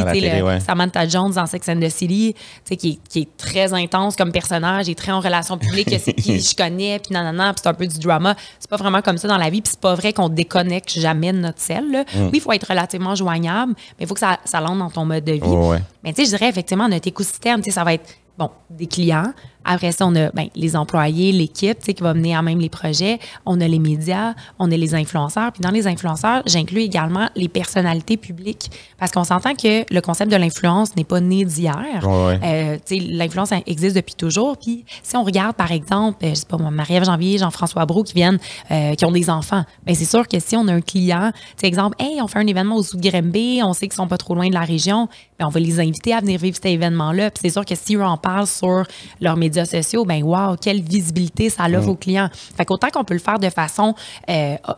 Samantha Jones dans Sex and the City, qui est très intense comme personnage, est très en relation publique, c'est qui je connais, puis nanana, puis c'est un peu du drama. C'est pas vraiment comme ça dans la vie, puis c'est pas vrai qu'on déconnecte jamais de notre selle. Là. Oui, il faut être relativement joignable, mais il faut que ça l'entre dans ton mode de vie. Mais tu sais, je dirais effectivement, notre écosystème, ça va être, bon, des clients. Après ça, on a les employés, l'équipe qui va mener à même les projets. On a les médias, on a les influenceurs. Puis dans les influenceurs, j'inclus également les personnalités publiques. Parce qu'on s'entend que le concept de l'influence n'est pas né d'hier. L'influence existe depuis toujours. Puis si on regarde, par exemple, je sais pas moi, Marie-Ève Janvier, Jean-François Brault qui ont des enfants, bien, c'est sûr que si on a un client, exemple, hey, on fait un événement au Sous-Grenby, on sait qu'ils sont pas trop loin de la région, bien, on va les inviter à venir vivre cet événement-là. Puis c'est sûr que si eux en parlent sur leurs médias sociaux, ben wow, quelle visibilité ça offre aux clients. Fait qu'autant qu'on peut le faire de façon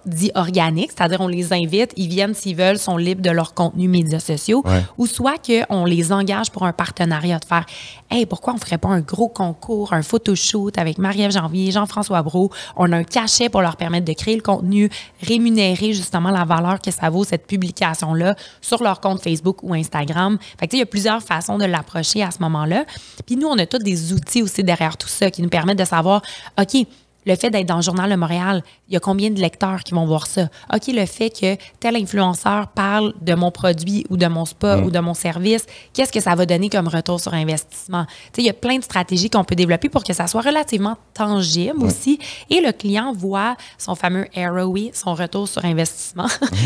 dit organique, c'est-à-dire on les invite, ils viennent s'ils veulent, sont libres de leurs contenus médias sociaux, ou soit qu'on les engage pour un partenariat, de faire hey, pourquoi on ferait pas un gros concours, un photoshoot avec Marie-Ève Janvier, Jean-François Brault, on a un cachet pour leur permettre de créer le contenu, rémunérer justement la valeur que ça vaut cette publication-là sur leur compte Facebook ou Instagram. Fait que il y a plusieurs façons de l'approcher à ce moment-là. Puis nous, on a tous des outils aussi derrière tout ça qui nous permettent de savoir, OK, le fait d'être dans le Journal de Montréal, il y a combien de lecteurs qui vont voir ça? OK, le fait que tel influenceur parle de mon produit ou de mon spa ou de mon service, qu'est-ce que ça va donner comme retour sur investissement? Tu sais, il y a plein de stratégies qu'on peut développer pour que ça soit relativement tangible aussi. Et le client voit son fameux ROI, son retour sur investissement,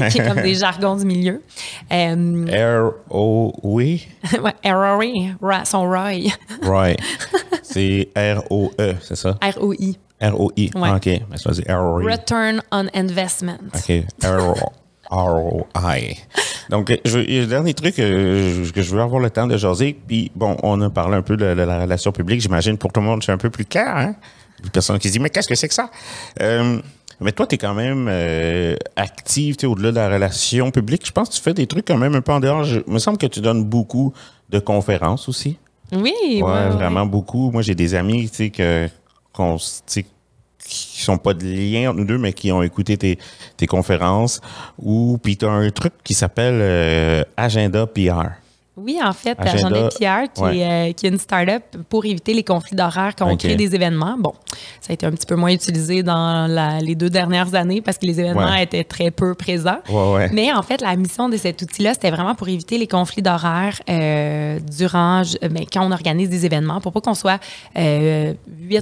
qui est comme des jargons du milieu. ROI? Ouais, ROI, son ROI. Right. C'est ROE, c'est ça? ROI. ROI. Ouais. Ah, OK. Mais ça, c'est ROI. Return on Investment. OK. ROI. Donc, le dernier truc que je veux avoir le temps de jaser, puis bon, on a parlé un peu de la relation publique. J'imagine pour tout le monde, c'est un peu plus clair. Hein? Une personne qui se dit, mais qu'est-ce que c'est que ça? Mais toi, tu es quand même active au-delà de la relation publique. Je pense que tu fais des trucs quand même un peu en dehors. Il me semble que tu donnes beaucoup de conférences aussi. Oui. Ouais, vraiment beaucoup. Moi, j'ai des amis qui sont pas de lien entre nous deux, mais qui ont écouté tes conférences. Puis tu as un truc qui s'appelle Agenda PR. Oui, en fait, Agenda PR, qui est une start-up pour éviter les conflits d'horaires quand on crée des événements. Bon, ça a été un petit peu moins utilisé dans les 2 dernières années parce que les événements étaient très peu présents. Mais en fait, la mission de cet outil-là, c'était vraiment pour éviter les conflits d'horaires quand on organise des événements, pour pas qu'on soit 8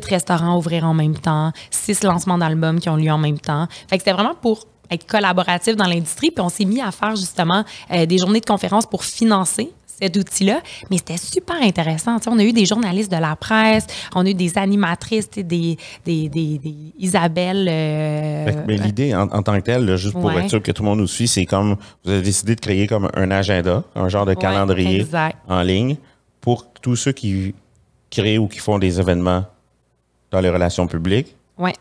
restaurants à ouvrir en même temps, 6 lancements d'albums qui ont lieu en même temps. Fait que c'était vraiment pour être collaboratif dans l'industrie. Puis on s'est mis à faire justement des journées de conférences pour financer cet outil-là, mais c'était super intéressant. T'sais, on a eu des journalistes de la presse, on a eu des animatrices, des Isabelle. Mais l'idée en tant que telle, là, juste pour être sûr que tout le monde nous suit, c'est comme vous avez décidé de créer comme un agenda, un genre de calendrier en ligne pour tous ceux qui créent ou qui font des événements dans les relations publiques. Oui.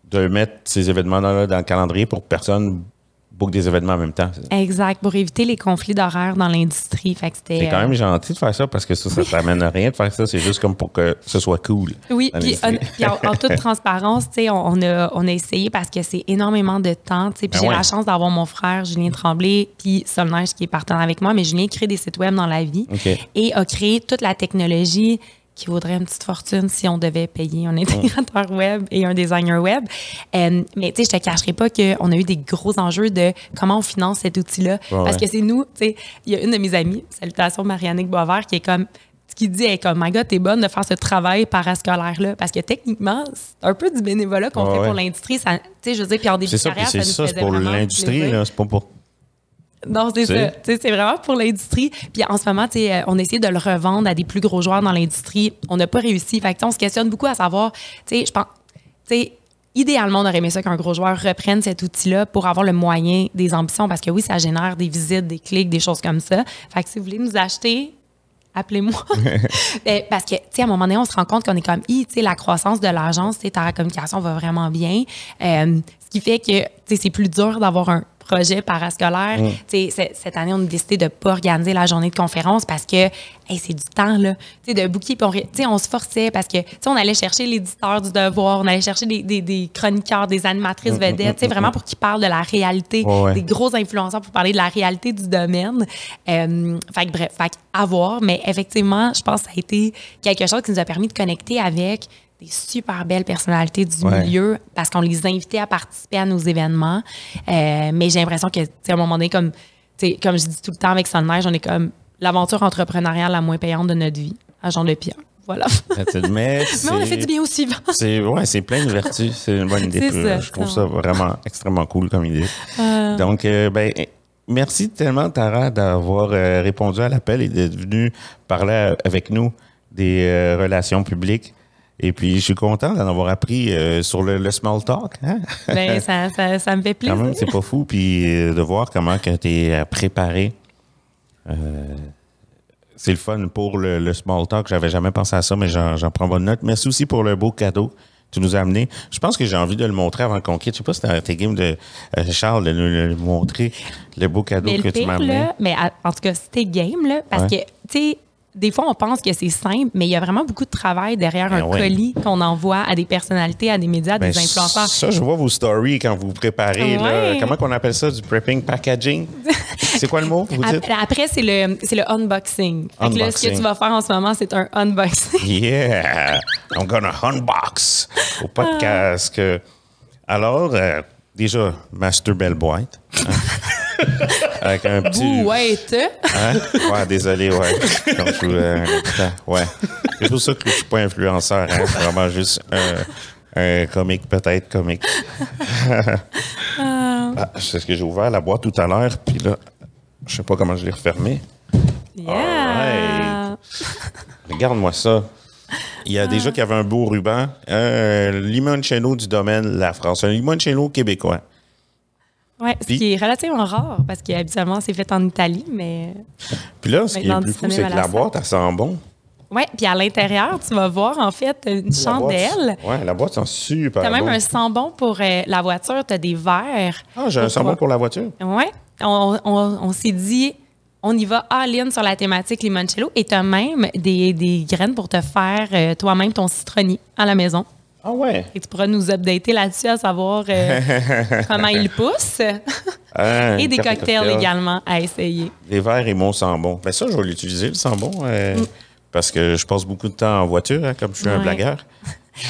De mettre ces événements-là dans le calendrier pour que personne book des événements en même temps. Exact, pour éviter les conflits d'horaires dans l'industrie. C'est quand même gentil de faire ça parce que ça t'amène à rien de faire ça. C'est juste comme pour que ce soit cool. Oui, puis en toute transparence, on a essayé parce que c'est énormément de temps. Puis j'ai la chance d'avoir mon frère Julien Tremblay puis Sol Neige qui est partenaire avec moi, mais Julien crée des sites web dans la vie et a créé toute la technologie qui vaudrait une petite fortune si on devait payer un intégrateur web et un designer web. Mais tu sais, je te cacherai pas qu'on a eu des gros enjeux de comment on finance cet outil-là. Parce que c'est nous, tu sais, il y a une de mes amies, salutations Marianne Boisvert, qui dit hey, comme, my God, t'es bonne de faire ce travail parascolaire-là. Parce que techniquement, c'est un peu du bénévolat qu'on fait pour l'industrie. Tu sais, je veux dire, puis en début de carrière, ça nous faisait pour l'industrie, là, c'est pas pour... Non, c'est ça. C'est vraiment pour l'industrie. Puis en ce moment, on essaie de le revendre à des plus gros joueurs dans l'industrie. On n'a pas réussi. Fait que on se questionne beaucoup à savoir, je pense, idéalement, on aurait aimé ça qu'un gros joueur reprenne cet outil-là pour avoir le moyen des ambitions. Parce que oui, ça génère des visites, des clics, des choses comme ça. Fait que si vous voulez nous acheter, appelez-moi. Parce que, à un moment donné, on se rend compte qu'on est comme, la croissance de l'agence, ta communication va vraiment bien. Ce qui fait que, c'est plus dur d'avoir un projets parascolaires. Cette année, on a décidé de ne pas organiser la journée de conférence parce que c'est du temps, là. De booker. Puis on se forçait parce que on allait chercher l'éditeur du Devoir, on allait chercher des chroniqueurs, des animatrices vedettes, vraiment pour qu'ils parlent de la réalité, des gros influenceurs pour parler de la réalité du domaine. Bref, à voir. Mais effectivement, je pense que ça a été quelque chose qui nous a permis de connecter avec des super belles personnalités du milieu parce qu'on les invitait à participer à nos événements. Mais j'ai l'impression que, à un moment donné, comme je dis tout le temps avec Sonneige, on est comme l'aventure entrepreneuriale la moins payante de notre vie, à Jean de Pierre. Voilà. Mais on a fait du bien au suivant. C'est plein de vertus. C'est une bonne idée. Je trouve ça vraiment extrêmement cool comme idée. Donc, merci tellement, Tara, d'avoir répondu à l'appel et d'être venue parler avec nous des relations publiques. Et puis, je suis content d'en avoir appris sur le small talk. Hein? Ça me fait plaisir. Quand même, c'est pas fou. Puis, de voir comment tu es préparé. C'est le fun pour le small talk. J'avais jamais pensé à ça, mais j'en prends bonne note. Merci aussi pour le beau cadeau que tu nous as amené. Je pense que j'ai envie de le montrer avant qu'on quitte. Je sais pas si c'était tes games de Charles de nous montrer le beau cadeau que tu m'as amené. Mais en tout cas, c'était game, là, parce que, tu sais, des fois, on pense que c'est simple, mais il y a vraiment beaucoup de travail derrière un colis qu'on envoie à des personnalités, à des médias, à des influenceurs. Ça, je vois vos stories quand vous préparez. Là, comment on appelle ça, du prepping packaging? C'est quoi le mot, vous dites? Après, c'est le unboxing. Fait que là, ce que tu vas faire en ce moment, c'est un unboxing. Yeah! I'm gonna unbox au podcast. Alors, déjà, Master Belle Boîte. Hein? Avec un petit... Hein? Ouais, désolé, ouais. Donc, ouais. C'est pour ça que je suis pas influenceur, hein. C'est vraiment juste un comique, peut-être comique. C'est ce que j'ai ouvert la boîte tout à l'heure, puis là, je sais pas comment je l'ai refermé. Yeah! Right. Regarde-moi ça. Il y a déjà qu'il y avait un beau ruban. Limoncello du domaine La France. Un limoncello québécois. Oui, ce qui est relativement rare, parce qu'habituellement, c'est fait en Italie, mais... Puis là, ce qui est le plus fou, c'est que la boîte, elle sent bon. Oui, puis à l'intérieur, tu vas voir, en fait, une chandelle. Oui, la boîte sent super bon. Tu as même un sambon pour la voiture, tu as des verres. Ah, j'ai un sambon pour la voiture? Oui, on s'est dit... On y va all-in sur la thématique limoncello et tu as même des graines pour te faire toi-même ton citronnier à la maison. Ah ouais? Et tu pourras nous updater là-dessus à savoir comment il pousse. Et des cocktails également à essayer. Les verres et mon sambon. Ben ça, je vais l'utiliser, le sambon, parce que je passe beaucoup de temps en voiture, hein, comme je suis un blagueur.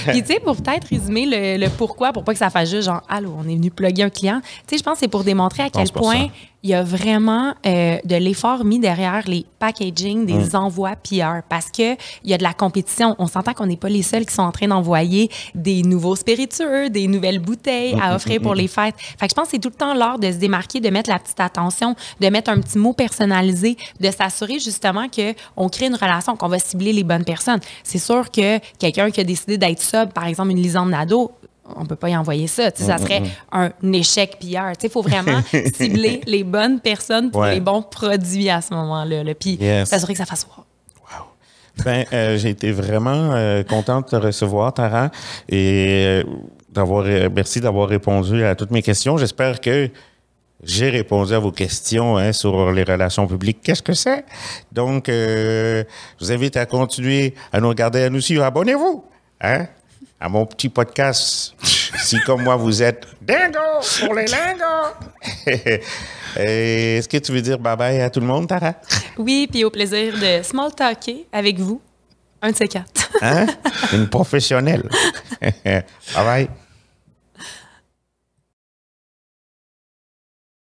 Puis, tu sais, pour peut-être résumer le pourquoi, pour pas que ça fasse juste genre, allô, on est venu plugger un client. Tu sais, je pense que c'est pour démontrer à quel point il y a vraiment de l'effort mis derrière les packaging des envois PR parce qu'il y a de la compétition. On s'entend qu'on n'est pas les seuls qui sont en train d'envoyer des nouveaux spiritueux, des nouvelles bouteilles à offrir pour les fêtes. Fait que je pense que c'est tout le temps l'heure de se démarquer, de mettre la petite attention, de mettre un petit mot personnalisé, de s'assurer justement qu'on crée une relation, qu'on va cibler les bonnes personnes. C'est sûr que quelqu'un qui a décidé d'être sub, par exemple une Lisande Nadeau, on peut pas y envoyer ça. Ça serait un échec PR. Il faut vraiment cibler les bonnes personnes pour les bons produits à ce moment-là. Puis s'assurer que ça fasse voir. Wow. Ben, j'ai été vraiment contente de te recevoir, Tara, et merci d'avoir répondu à toutes mes questions. J'espère que j'ai répondu à vos questions sur les relations publiques. Qu'est-ce que c'est? Donc, je vous invite à continuer à nous regarder, à nous suivre. Abonnez-vous! Hein? À mon petit podcast, si comme moi vous êtes dingo pour les lingos. Est-ce que tu veux dire bye-bye à tout le monde, Tara? Oui, puis au plaisir de small talker avec vous. Un de ces quatre. Hein? Une professionnelle. Bye-bye.